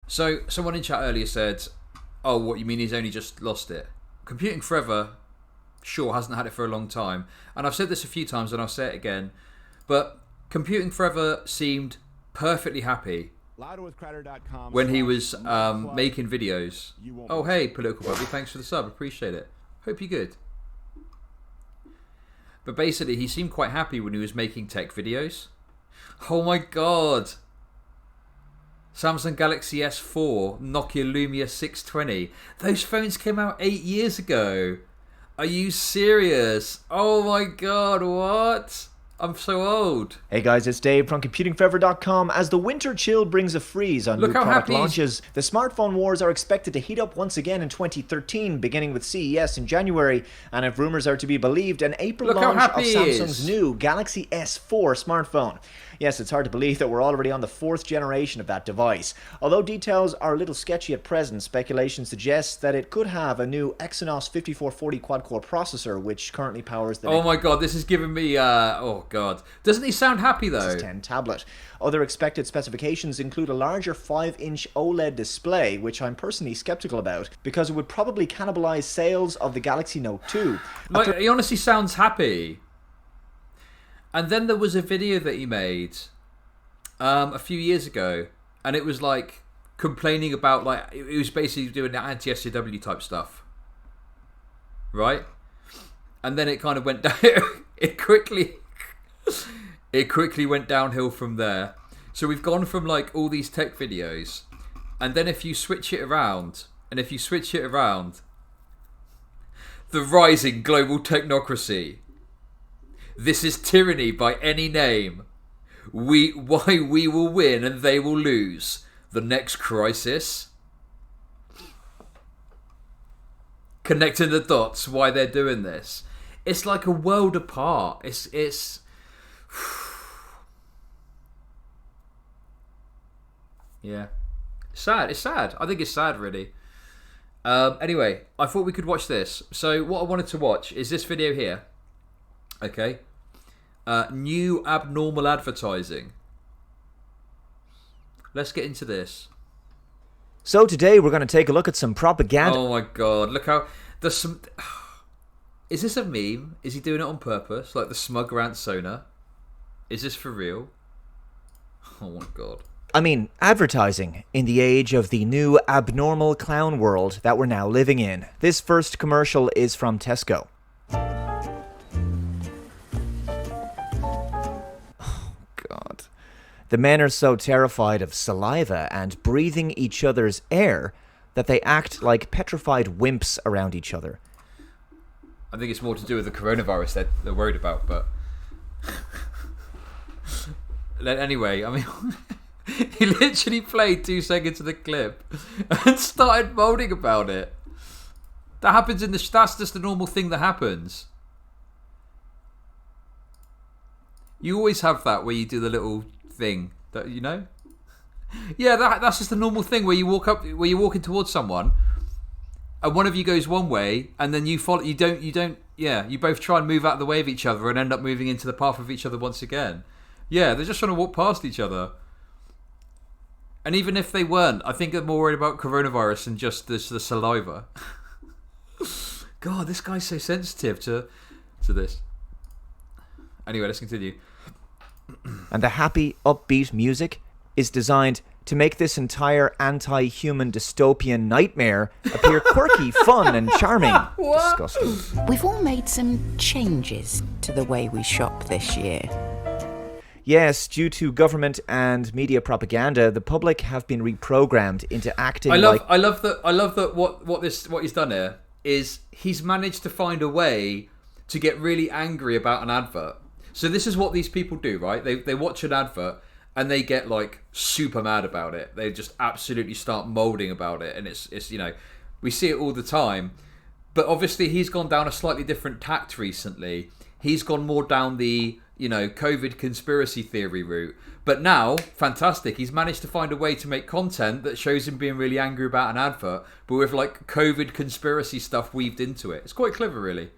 So someone in chat earlier said, "Oh, what you mean? He's only just lost it." Computing Forever, sure, hasn't had it for a long time, and I've said this a few times, and I'll say it again. But Computing Forever seemed perfectly happy when he was making videos. Oh, hey, Political Bubby, thanks for the sub, appreciate it. Hope you're good. But basically, he seemed quite happy when he was making tech videos. Oh my god. Samsung Galaxy S4, Nokia Lumia 620. Those phones came out 8 years ago. Are you serious? Oh my god, what? I'm so old. Hey guys, it's Dave from ComputingForever.com. As the winter chill brings a freeze on new product launches, the smartphone wars are expected to heat up once again in 2013, beginning with CES in January. And if rumors are to be believed, an April launch of Samsung's new Galaxy S4 smartphone. Yes, it's hard to believe that we're already on the 4th generation of that device. Although details are a little sketchy at present, speculation suggests that it could have a new Exynos 5440 quad-core processor, which currently powers the... Oh my god, this is giving me... oh god. Doesn't he sound happy though? Nexus 10 tablet. Other expected specifications include a larger 5-inch OLED display, which I'm personally skeptical about, because it would probably cannibalize sales of the Galaxy Note 2. Like, he honestly sounds happy. And then there was a video that he made a few years ago, and it was like complaining about, like, it was basically doing the Anti-SJW type stuff, right? And then it kind of went down. It quickly went downhill from there. So we've gone from like all these tech videos, and then if you switch it around, the rising global technocracy. This is tyranny by any name. Why we will win and they will lose. The next crisis. Connecting the dots why they're doing this. It's like a world apart. It's yeah. Sad. It's sad. I think it's sad, really. Anyway, I thought we could watch this. So what I wanted to watch is this video here. Okay. New abnormal advertising. Let's get into this. So today we're going to take a look at some propaganda. Oh my god, look how... There's some... Is this a meme? Is he doing it on purpose? Like the smug rant Sona? Is this for real? Oh my god. I mean, advertising in the age of the new abnormal clown world that we're now living in. This first commercial is from Tesco. The men are so terrified of saliva and breathing each other's air that they act like petrified wimps around each other. I think it's more to do with the coronavirus that they're worried about, but... Anyway, I mean... He literally played 2 seconds of the clip and started moaning about it. That happens in the... That's just the normal thing that happens. You always have that where you do the little... thing that, you know, yeah, that's just a normal thing where you where you're walking towards someone and one of you goes one way and then you follow, you both try and move out of the way of each other and end up moving into the path of each other once again. Yeah, they're just trying to walk past each other. And even if they weren't, I think they're more worried about coronavirus than just the saliva. God, this guy's so sensitive to this. Anyway, let's continue. And the happy, upbeat music is designed to make this entire anti-human dystopian nightmare appear quirky, fun and charming. Disgusting. We've all made some changes to the way we shop this year. Yes, due to government and media propaganda, the public have been reprogrammed into acting I love that what he's done here is he's managed to find a way to get really angry about an advert. So this is what these people do, right? They watch an advert and they get like super mad about it. They just absolutely start molding about it, and it's you know, we see it all the time. But obviously he's gone down a slightly different tact recently. He's gone more down the, you know, COVID conspiracy theory route. But now, fantastic, he's managed to find a way to make content that shows him being really angry about an advert, but with like COVID conspiracy stuff weaved into it. It's quite clever, really.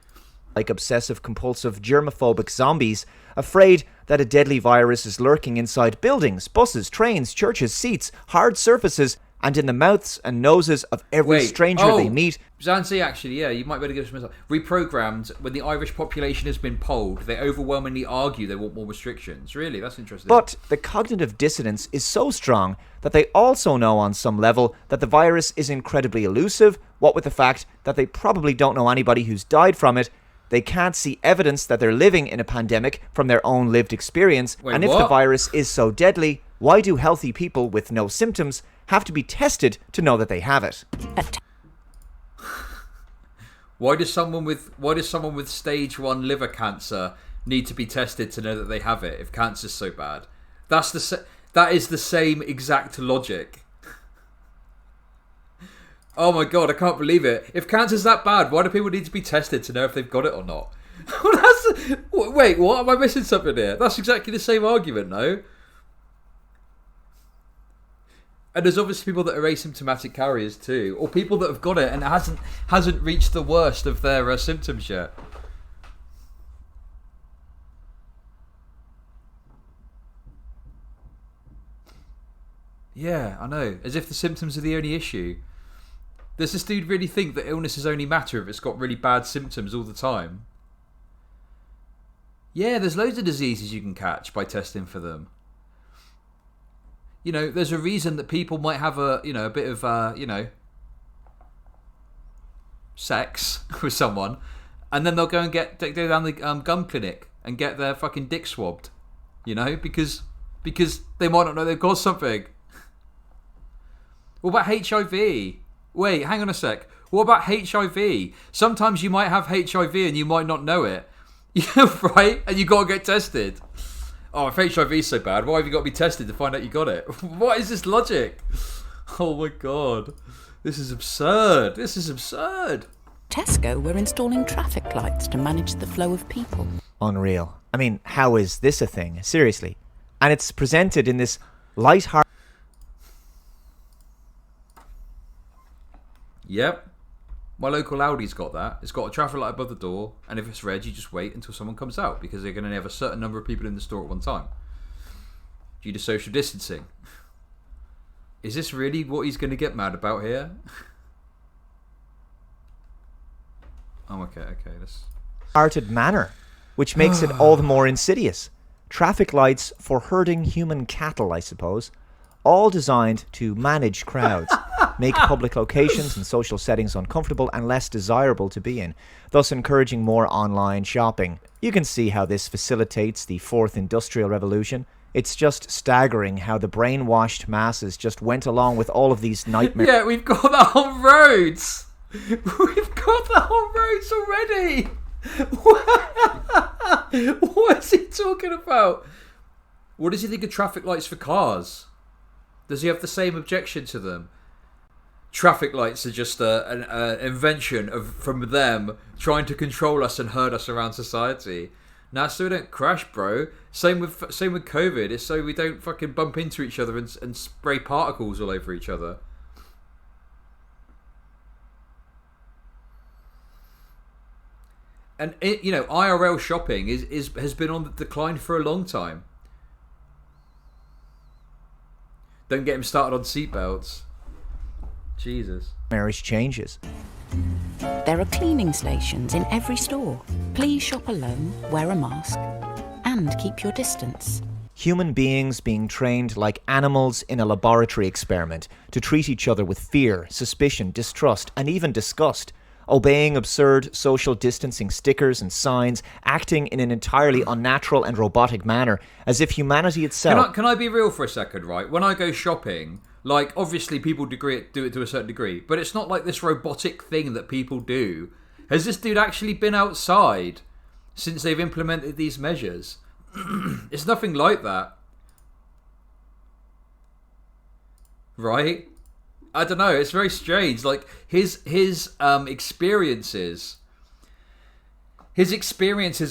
Like obsessive-compulsive germophobic zombies, afraid that a deadly virus is lurking inside buildings, buses, trains, churches, seats, hard surfaces, and in the mouths and noses of every stranger they meet. Zanzi, actually, yeah, you might be able to give us some. Reprogrammed, when the Irish population has been polled, they overwhelmingly argue they want more restrictions. Really, that's interesting. But the cognitive dissonance is so strong that they also know on some level that the virus is incredibly elusive, what with the fact that they probably don't know anybody who's died from it. They can't see evidence that they're living in a pandemic from their own lived experience. And if the virus is so deadly, why do healthy people with no symptoms have to be tested to know that they have it? Why does someone with stage 1 liver cancer need to be tested to know that they have it if cancer's so bad? That is the same exact logic. Oh my god, I can't believe it. If cancer's that bad, why do people need to be tested to know if they've got it or not? Wait, what? Am I missing something here? That's exactly the same argument, no? And there's obviously people that are asymptomatic carriers too, or people that have got it and it hasn't reached the worst of their symptoms yet. Yeah, I know. As if the symptoms are the only issue. Does this dude really think that illnesses only matter if it's got really bad symptoms all the time? Yeah, there's loads of diseases you can catch by testing for them. You know, there's a reason that people might have a bit of, sex with someone, and then they'll go and go down the gum clinic and get their fucking dick swabbed, because they might not know they've got something. What about HIV? Wait, hang on a sec. What about HIV? Sometimes you might have HIV and you might not know it. Yeah, right? And you got to get tested. Oh, if HIV is so bad, why have you got to be tested to find out you got it? What is this logic? Oh my god. This is absurd. Tesco were installing traffic lights to manage the flow of people. Unreal. I mean, how is this a thing? Seriously. And it's presented in this light-hearted... Yep. My local Aldi's got that. It's got a traffic light above the door, and if it's red, you just wait until someone comes out, because they're going to have a certain number of people in the store at one time, due to social distancing. Is this really what he's going to get mad about here? Oh, okay. ...hearted manner, which makes it all the more insidious. Traffic lights for herding human cattle, I suppose. All designed to manage crowds, make public locations and social settings uncomfortable and less desirable to be in, thus encouraging more online shopping. You can see how this facilitates the fourth industrial revolution. It's just staggering how the brainwashed masses just went along with all of these nightmares. Yeah, we've got the whole roads. We've got the whole roads already. What is he talking about? What does he think of traffic lights for cars? Does he have the same objection to them? Traffic lights are just an invention from them trying to control us and herd us around society. Now, so we don't crash, bro. Same with COVID. It's so we don't fucking bump into each other and spray particles all over each other. And IRL shopping has been on the decline for a long time. Don't get him started on seatbelts. Jesus. Marriage changes. There are cleaning stations in every store. Please shop alone, wear a mask, and keep your distance. Human beings being trained like animals in a laboratory experiment to treat each other with fear, suspicion, distrust, and even disgust. Obeying absurd social distancing stickers and signs, acting in an entirely unnatural and robotic manner, as if humanity itself... Can I be real for a second, right? When I go shopping, like, obviously people do it to a certain degree, but it's not like this robotic thing that people do. Has this dude actually been outside since they've implemented these measures? It's nothing like that. Right? I don't know, it's very strange. Like, his experiences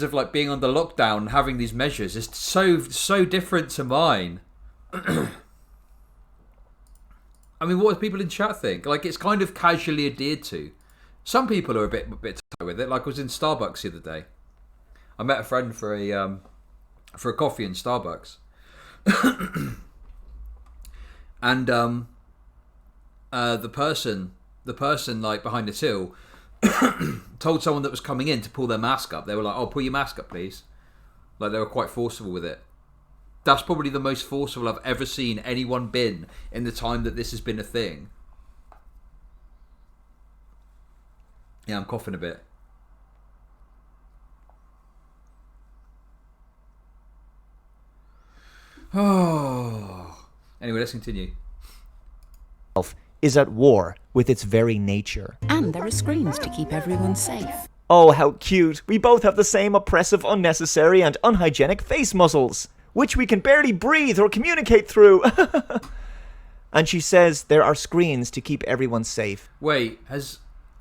of like being under lockdown and having these measures is so different to mine. I mean, what do people in chat think? Like, it's kind of casually adhered to. Some people are a bit tight with it. Like, I was in Starbucks the other day. I met a friend for a coffee in Starbucks. And the person like behind the till told someone that was coming in to pull their mask up. They were like, "Oh, pull your mask up, please." Like, they were quite forceful with it. That's probably the most forceful I've ever seen anyone been in the time that this has been a thing. Yeah, I'm coughing a bit. Oh. Anyway, let's continue. Is at war with its very nature. And there are screens to keep everyone safe. Oh, how cute. We both have the same oppressive, unnecessary and unhygienic face muscles, which we can barely breathe or communicate through. And she says there are screens to keep everyone safe. Wait,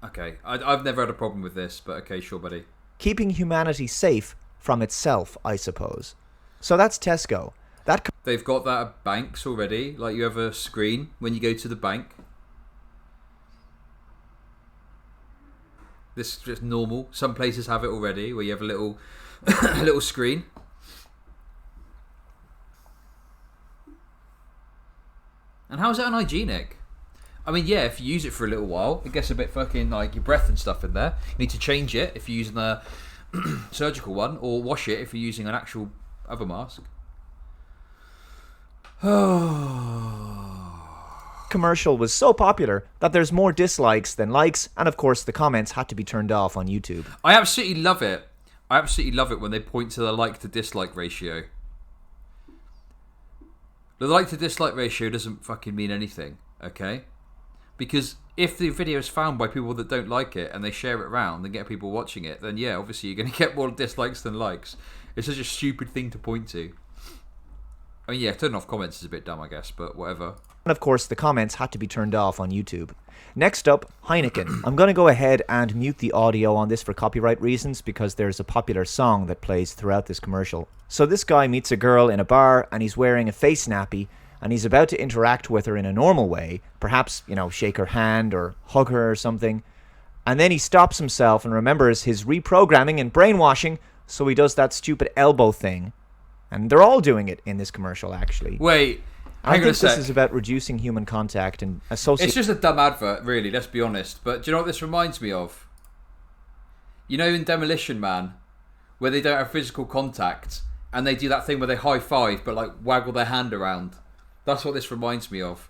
okay, I've never had a problem with this, but okay, sure, buddy. Keeping humanity safe from itself, I suppose. So that's Tesco. They've got that at banks already. Like, you have a screen when you go to the bank. This is just normal. Some places have it already, where you have a little a little screen. And how is that unhygienic? I mean, yeah, if you use it for a little while, it gets a bit fucking, like, your breath and stuff in there. You need to change it if you're using a surgical one, or wash it if you're using an actual other mask. Commercial was so popular that there's more dislikes than likes, and of course the comments had to be turned off on YouTube. I absolutely love it. I absolutely love it when they point to the like to dislike ratio. The like to dislike ratio doesn't fucking mean anything, okay? Because if the video is found by people that don't like it and they share it around and get people watching it, then yeah, obviously you're going to get more dislikes than likes. It's such a stupid thing to point to. I mean, yeah, turning off comments is a bit dumb, I guess, but whatever. And of course, the comments had to be turned off on YouTube. Next up, Heineken. I'm going to go ahead and mute the audio on this for copyright reasons because there's a popular song that plays throughout this commercial. So this guy meets a girl in a bar and he's wearing a face nappy and he's about to interact with her in a normal way. Perhaps, shake her hand or hug her or something. And then he stops himself and remembers his reprogramming and brainwashing, so he does that stupid elbow thing. And they're all doing it in this commercial, actually. Wait, I think this is about reducing human contact and It's just a dumb advert, really, let's be honest. But do you know what this reminds me of? You know in Demolition Man, where they don't have physical contact, and they do that thing where they high-five, but like waggle their hand around. That's what this reminds me of.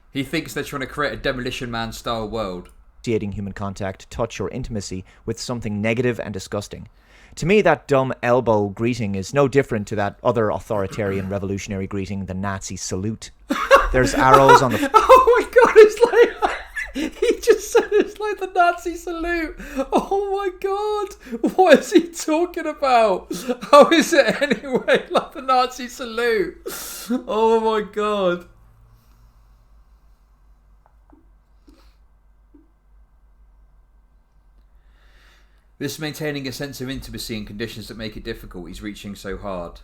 He thinks they're trying to create a Demolition Man-style world. Associating human contact, touch, or intimacy with something negative and disgusting. To me, that dumb elbow greeting is no different to that other authoritarian revolutionary greeting, the Nazi salute. There's arrows on the... Oh my god, it's like... He just said it's like the Nazi salute. Oh my god. What is he talking about? How is it anyway like the Nazi salute? Oh my god. This maintaining a sense of intimacy in conditions that make it difficult. He's reaching so hard.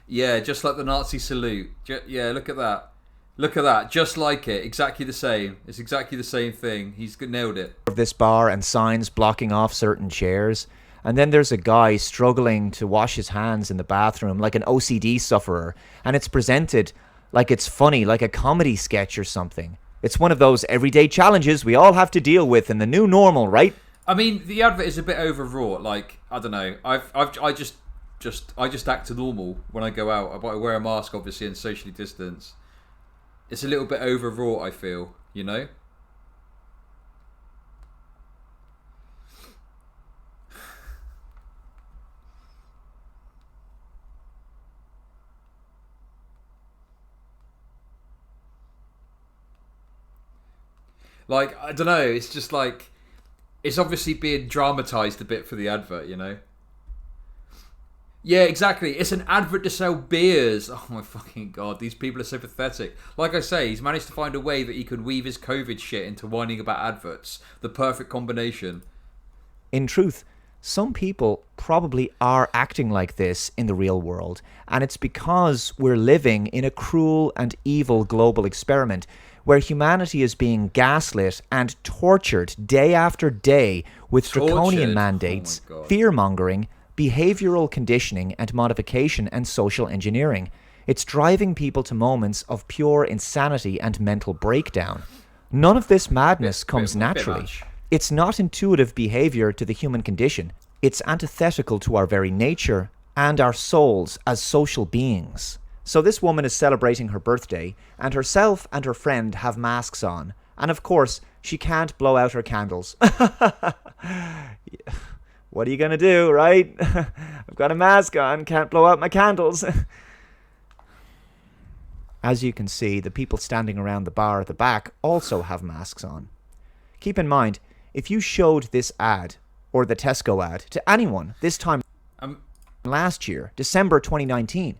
Yeah, just like the Nazi salute. Yeah, look at that. Look at that. Just like it. Exactly the same. It's exactly the same thing. He's nailed it. This bar and signs blocking off certain chairs. And then there's a guy struggling to wash his hands in the bathroom like an OCD sufferer. And it's presented like it's funny, like a comedy sketch or something. It's one of those everyday challenges we all have to deal with in the new normal, right? I mean, the advert is a bit overwrought. Like, I don't know. I just act normal when I go out. I wear a mask, obviously, and socially distance. It's a little bit overwrought, I feel. You know. Like, I don't know. It's just like. It's obviously being dramatised a bit for the advert, you know? Yeah, exactly. It's an advert to sell beers. Oh my fucking god, these people are so pathetic. Like I say, he's managed to find a way that he can weave his COVID shit into whining about adverts. The perfect combination. In truth, some people probably are acting like this in the real world, and it's because we're living in a cruel and evil global experiment where humanity is being gaslit and tortured day after day with draconian mandates, fear-mongering, behavioral conditioning and modification and social engineering. It's driving people to moments of pure insanity and mental breakdown. None of this madness comes naturally. It's not intuitive behavior to the human condition. It's antithetical to our very nature and our souls as social beings. So this woman is celebrating her birthday, and herself and her friend have masks on. And of course, she can't blow out her candles. What are you going to do, right? I've got a mask on, can't blow out my candles. As you can see, the people standing around the bar at the back also have masks on. Keep in mind, if you showed this ad, or the Tesco ad, to anyone this time last year, December 2019,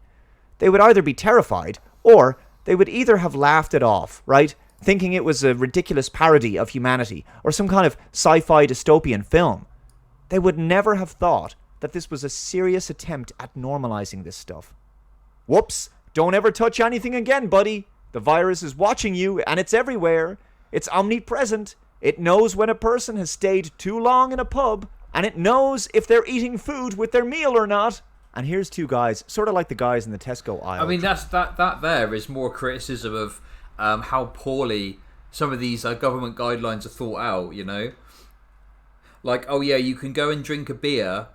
they would either be terrified, or they would either have laughed it off, right? Thinking it was a ridiculous parody of humanity, or some kind of sci-fi dystopian film. They would never have thought that this was a serious attempt at normalizing this stuff. Whoops! Don't ever touch anything again, buddy. The virus is watching you, and it's everywhere. It's omnipresent. It knows when a person has stayed too long in a pub, and it knows if they're eating food with their meal or not. And here's two guys, sort of like the guys in the Tesco aisle. I mean, that there is more criticism of how poorly some of these government guidelines are thought out, you know? Like, oh yeah, you can go and drink a beer,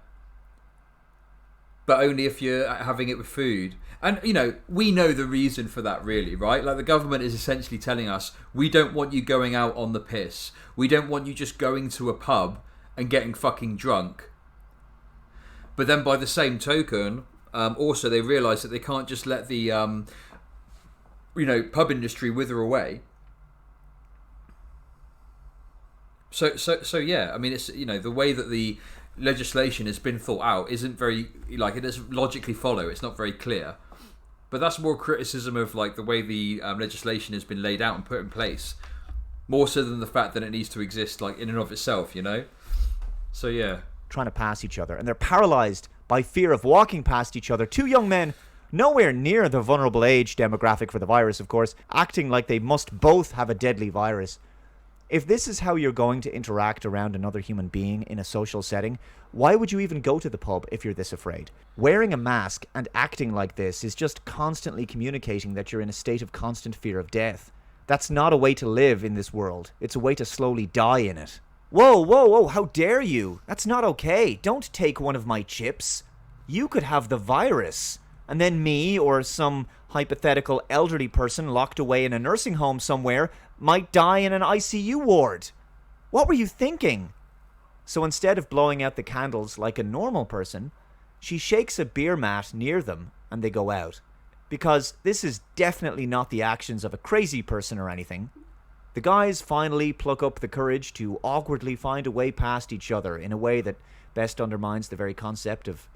but only if you're having it with food. And, you know, we know the reason for that, really, right? Like, the government is essentially telling us, we don't want you going out on the piss. We don't want you just going to a pub and getting fucking drunk. But then by the same token, also they realise that they can't just let the, pub industry wither away. So yeah, I mean, it's, you know, the way that the legislation has been thought out isn't very, like, it doesn't logically follow. It's not very clear. But that's more criticism of, like, the way the legislation has been laid out and put in place, more so than the fact that it needs to exist, like, in and of itself, you know. So yeah, trying to pass each other, and they're paralyzed by fear of walking past each other. Two young men, nowhere near the vulnerable age demographic for the virus, of course, acting like they must both have a deadly virus. If this is how you're going to interact around another human being in a social setting, why would you even go to the pub if you're this afraid? Wearing a mask and acting like this is just constantly communicating that you're in a state of constant fear of death. That's not a way to live in this world. It's a way to slowly die in it. Whoa, how dare you? That's not okay. Don't take one of my chips. You could have the virus. And then me or some hypothetical elderly person locked away in a nursing home somewhere might die in an ICU ward. What were you thinking? So instead of blowing out the candles like a normal person, she shakes a beer mat near them and they go out. Because this is definitely not the actions of a crazy person or anything. The guys finally pluck up the courage to awkwardly find a way past each other in a way that best undermines the very concept of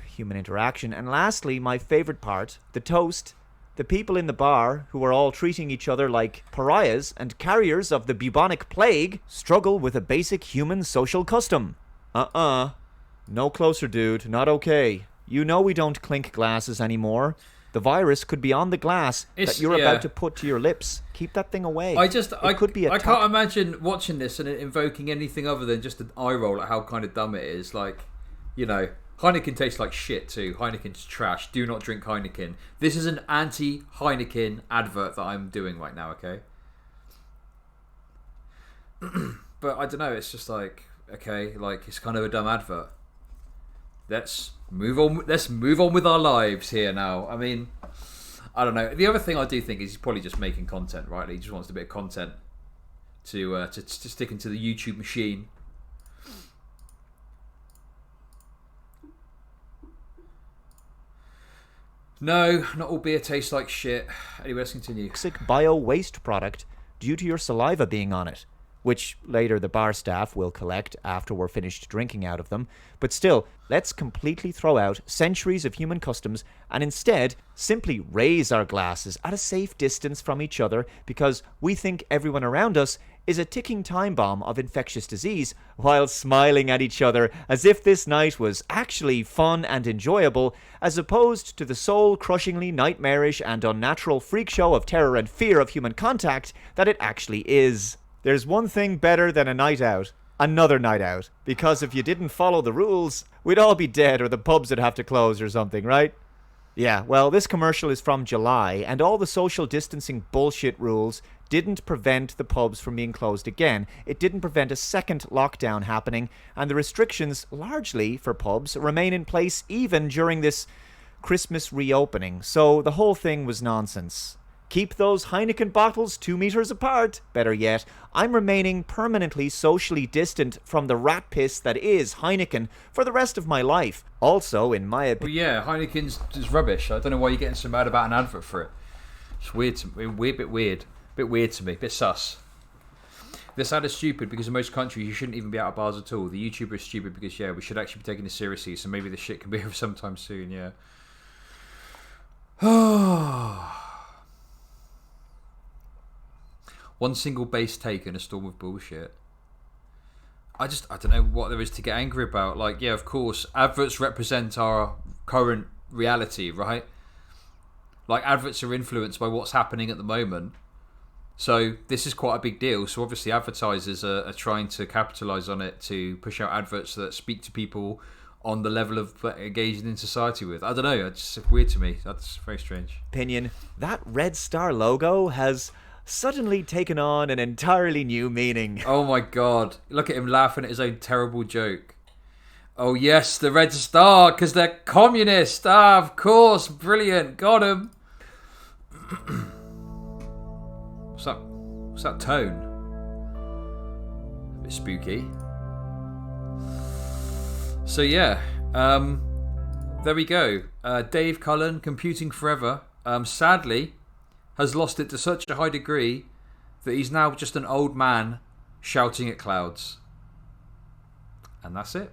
human interaction. And lastly, my favorite part, the toast. The people in the bar, who are all treating each other like pariahs and carriers of the bubonic plague, struggle with a basic human social custom. No closer, dude. Not okay. You know we don't clink glasses anymore. The virus could be on the glass that you're about to put to your lips. Keep that thing away. I can't imagine watching this and it invoking anything other than just an eye roll at how kind of dumb it is. Like, you know, Heineken tastes like shit too. Heineken's trash. Do not drink Heineken. This is an anti-Heineken advert that I'm doing right now, okay? But I don't know, it's just like, okay, like, it's kind of a dumb advert. Let's move on with our lives here now. I mean, I don't know. The other thing I do think is he's probably just making content, right? He just wants a bit of content to stick into the YouTube machine. No, not all beer tastes like shit. Anyway, let's continue. Toxic bio-waste product due to your saliva being on it, which later the bar staff will collect after we're finished drinking out of them. But still, let's completely throw out centuries of human customs and instead simply raise our glasses at a safe distance from each other because we think everyone around us is a ticking time bomb of infectious disease, while smiling at each other as if this night was actually fun and enjoyable, as opposed to the soul-crushingly nightmarish and unnatural freak show of terror and fear of human contact that it actually is. There's one thing better than a night out. Another night out. Because if you didn't follow the rules, we'd all be dead or the pubs would have to close or something, right? Yeah, well, this commercial is from July, and all the social distancing bullshit rules didn't prevent the pubs from being closed again. It didn't prevent a second lockdown happening, and the restrictions, largely for pubs, remain in place even during this Christmas reopening. So the whole thing was nonsense. Keep those Heineken bottles 2 meters apart. Better yet, I'm remaining permanently socially distant from the rat piss that is Heineken for the rest of my life. Also, in my opinion... Well, yeah, Heineken's just rubbish. I don't know why you're getting so mad about an advert for it. It's weird to me. Bit weird to me. Bit sus. This ad is stupid because in most countries you shouldn't even be out of bars at all. The YouTuber is stupid because, yeah, we should actually be taking this seriously, so maybe this shit can be over sometime soon, yeah. One single base take and a storm of bullshit. I don't know what there is to get angry about. Like, yeah, of course, adverts represent our current reality, right? Like, adverts are influenced by what's happening at the moment. So this is quite a big deal. So obviously advertisers are trying to capitalize on it to push out adverts that speak to people on the level of engaging in society with. I don't know. It's weird to me. That's very strange. Opinion, that Red Star logo has suddenly taken on an entirely new meaning. Oh my god. Look at him laughing at his own terrible joke. Oh yes, the Red Star, because they're communist. Ah, of course. Brilliant. Got him. What's that tone? A bit spooky. So yeah, there we go. Dave Cullen, Computing Forever, sadly has lost it to such a high degree that he's now just an old man shouting at clouds. And that's it.